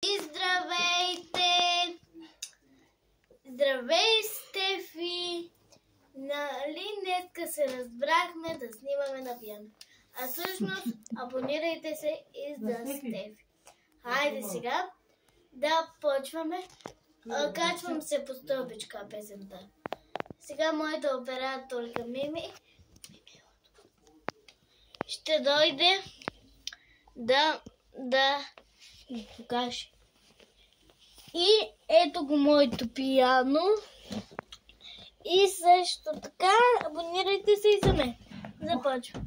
И здравейте! Здравей, Стефи! Нали днеска се разбрахме да снимаме на пиано. А всъщност абонирайте се и за Стефи. Хайде сега да почваме. Качвам се по стълбичка песента. Сега моята операторка Мими ще дойде да ми покаже. И ето го моето пиано. И също така абонирайте се и за мен. Започваме.